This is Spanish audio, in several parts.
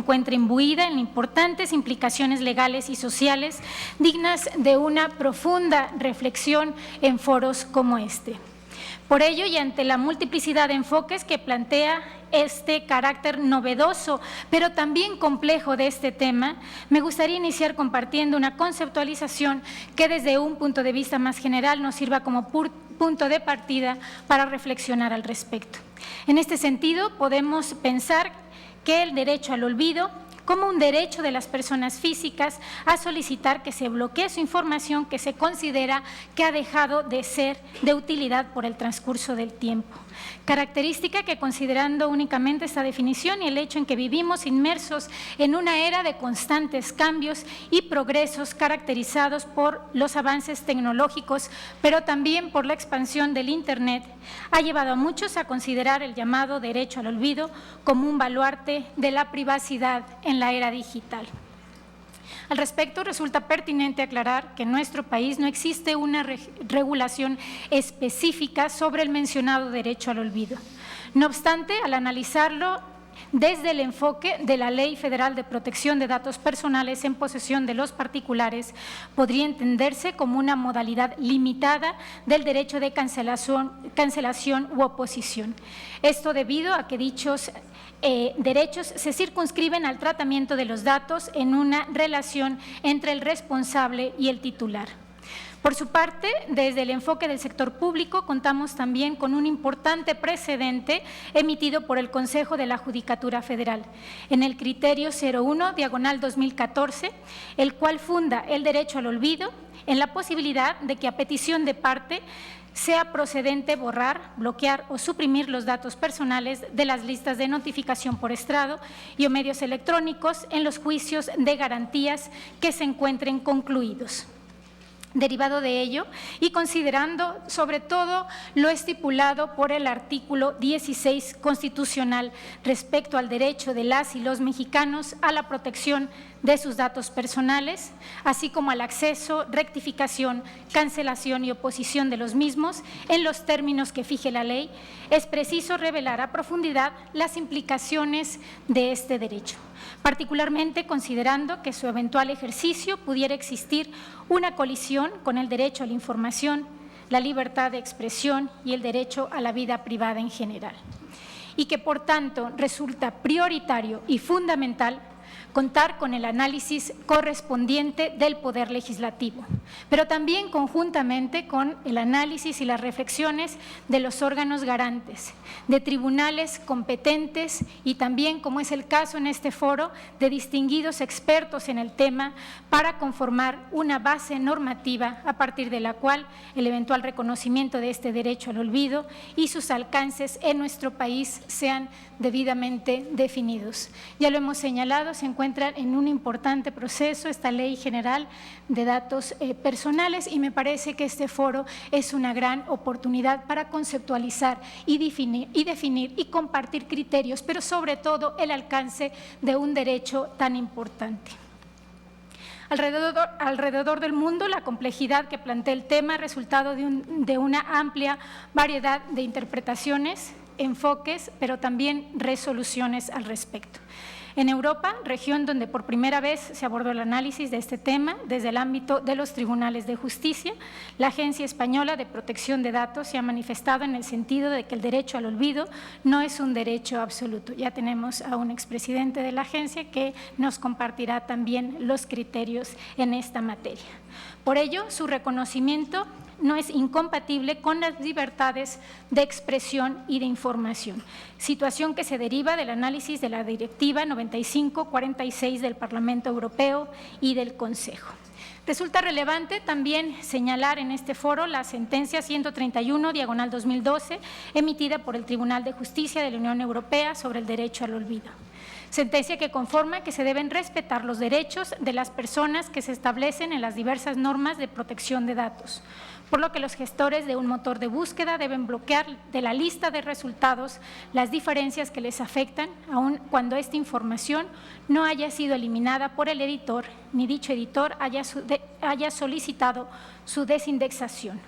encuentra imbuida en importantes implicaciones legales y sociales dignas de una profunda reflexión en foros como este. Por ello, y ante la multiplicidad de enfoques que plantea este carácter novedoso, pero también complejo de este tema, me gustaría iniciar compartiendo una conceptualización que desde un punto de vista más general nos sirva como punto de partida para reflexionar al respecto. En este sentido, podemos pensar que el derecho al olvido como un derecho de las personas físicas a solicitar que se bloquee su información que se considera que ha dejado de ser de utilidad por el transcurso del tiempo. Característica que, considerando únicamente esta definición y el hecho en que vivimos inmersos en una era de constantes cambios y progresos caracterizados por los avances tecnológicos, pero también por la expansión del Internet, ha llevado a muchos a considerar el llamado derecho al olvido como un baluarte de la privacidad en la era digital. Al respecto, resulta pertinente aclarar que en nuestro país no existe una regulación específica sobre el mencionado derecho al olvido. No obstante, al analizarlo desde el enfoque de la Ley Federal de Protección de Datos Personales en posesión de los particulares, podría entenderse como una modalidad limitada del derecho de cancelación u oposición. Esto debido a que dichos derechos se circunscriben al tratamiento de los datos en una relación entre el responsable y el titular. Por su parte, desde el enfoque del sector público, contamos también con un importante precedente emitido por el Consejo de la Judicatura Federal, en el criterio 01/2014, el cual funda el derecho al olvido en la posibilidad de que a petición de parte sea procedente borrar, bloquear o suprimir los datos personales de las listas de notificación por estrado y o medios electrónicos en los juicios de garantías que se encuentren concluidos. Derivado de ello y considerando sobre todo lo estipulado por el artículo 16 constitucional respecto al derecho de las y los mexicanos a la protección de sus datos personales, así como al acceso, rectificación, cancelación y oposición de los mismos en los términos que fije la ley, es preciso revelar a profundidad las implicaciones de este derecho, particularmente considerando que su eventual ejercicio pudiera existir una colisión con el derecho a la información, la libertad de expresión y el derecho a la vida privada en general, y que por tanto resulta prioritario y fundamental contar con el análisis correspondiente del Poder Legislativo, pero también conjuntamente con el análisis y las reflexiones de los órganos garantes, de tribunales competentes y también, como es el caso en este foro, de distinguidos expertos en el tema para conformar una base normativa a partir de la cual el eventual reconocimiento de este derecho al olvido y sus alcances en nuestro país sean debidamente definidos. Ya lo hemos señalado, se encuentra en un importante proceso esta Ley General de Datos Personales y me parece que este foro es una gran oportunidad para conceptualizar y definir y compartir criterios, pero sobre todo el alcance de un derecho tan importante. Alrededor del mundo, la complejidad que plantea el tema es resultado de una amplia variedad de interpretaciones, enfoques, pero también resoluciones al respecto. En Europa, región donde por primera vez se abordó el análisis de este tema desde el ámbito de los tribunales de justicia, la Agencia Española de Protección de Datos se ha manifestado en el sentido de que el derecho al olvido no es un derecho absoluto. Ya tenemos a un expresidente de la agencia que nos compartirá también los criterios en esta materia. Por ello, su reconocimiento no es incompatible con las libertades de expresión y de información, situación que se deriva del análisis de la Directiva 95/46 del Parlamento Europeo y del Consejo. Resulta relevante también señalar en este foro la sentencia 131/2012 emitida por el Tribunal de Justicia de la Unión Europea sobre el derecho al olvido. Sentencia que conforma que se deben respetar los derechos de las personas que se establecen en las diversas normas de protección de datos, por lo que los gestores de un motor de búsqueda deben bloquear de la lista de resultados las diferencias que les afectan, aun cuando esta información no haya sido eliminada por el editor ni dicho editor haya solicitado su desindexación.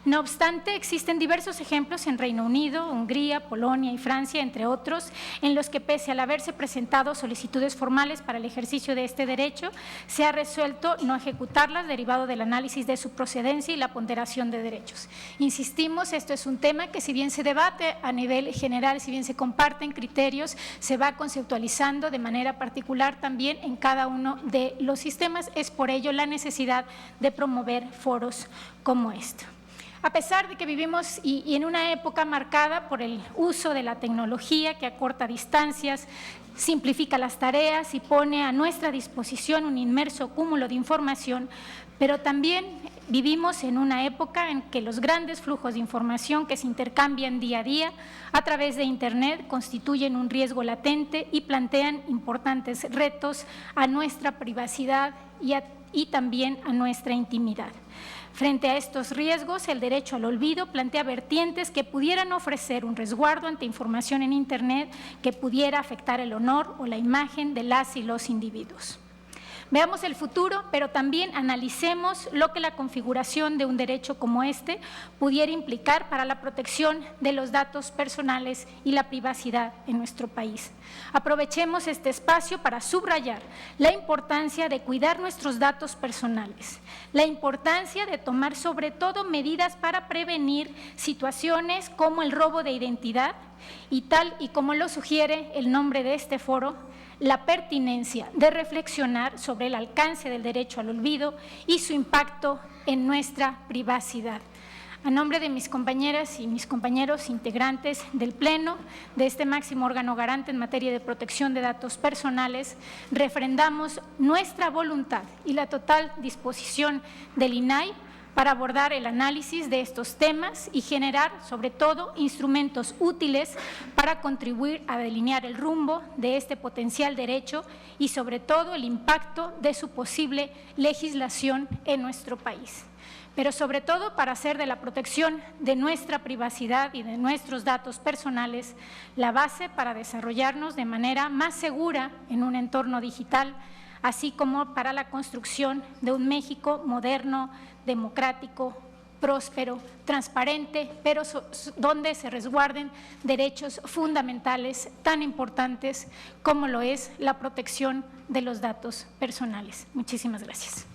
No obstante, existen diversos ejemplos en Reino Unido, Hungría, Polonia y Francia, entre otros, en los que pese al haberse presentado solicitudes formales para el ejercicio de este derecho, se ha resuelto no ejecutarlas derivado del análisis de su procedencia y la ponderación de derechos. Insistimos, esto es un tema que si bien se debate a nivel general, si bien se comparten criterios, se va conceptualizando de manera particular también en cada uno de los sistemas. Es por ello la necesidad de promover foros como este. A pesar de que vivimos y en una época marcada por el uso de la tecnología que acorta distancias, simplifica las tareas y pone a nuestra disposición un inmenso cúmulo de información, pero también vivimos en una época en que los grandes flujos de información que se intercambian día a día a través de Internet constituyen un riesgo latente y plantean importantes retos a nuestra privacidad y también a nuestra intimidad. Frente a estos riesgos, el derecho al olvido plantea vertientes que pudieran ofrecer un resguardo ante información en Internet que pudiera afectar el honor o la imagen de las y los individuos. Veamos el futuro, pero también analicemos lo que la configuración de un derecho como este pudiera implicar para la protección de los datos personales y la privacidad en nuestro país. Aprovechemos este espacio para subrayar la importancia de cuidar nuestros datos personales, la importancia de tomar sobre todo medidas para prevenir situaciones como el robo de identidad y tal y como lo sugiere el nombre de este foro, la pertinencia de reflexionar sobre el alcance del derecho al olvido y su impacto en nuestra privacidad. A nombre de mis compañeras y mis compañeros integrantes del Pleno, de este máximo órgano garante en materia de protección de datos personales, refrendamos nuestra voluntad y la total disposición del INAI para abordar el análisis de estos temas y generar, sobre todo, instrumentos útiles para contribuir a delinear el rumbo de este potencial derecho y, sobre todo, el impacto de su posible legislación en nuestro país. Pero, sobre todo, para hacer de la protección de nuestra privacidad y de nuestros datos personales la base para desarrollarnos de manera más segura en un entorno digital, así como para la construcción de un México moderno, democrático, próspero, transparente, pero donde se resguarden derechos fundamentales tan importantes como lo es la protección de los datos personales. Muchísimas gracias.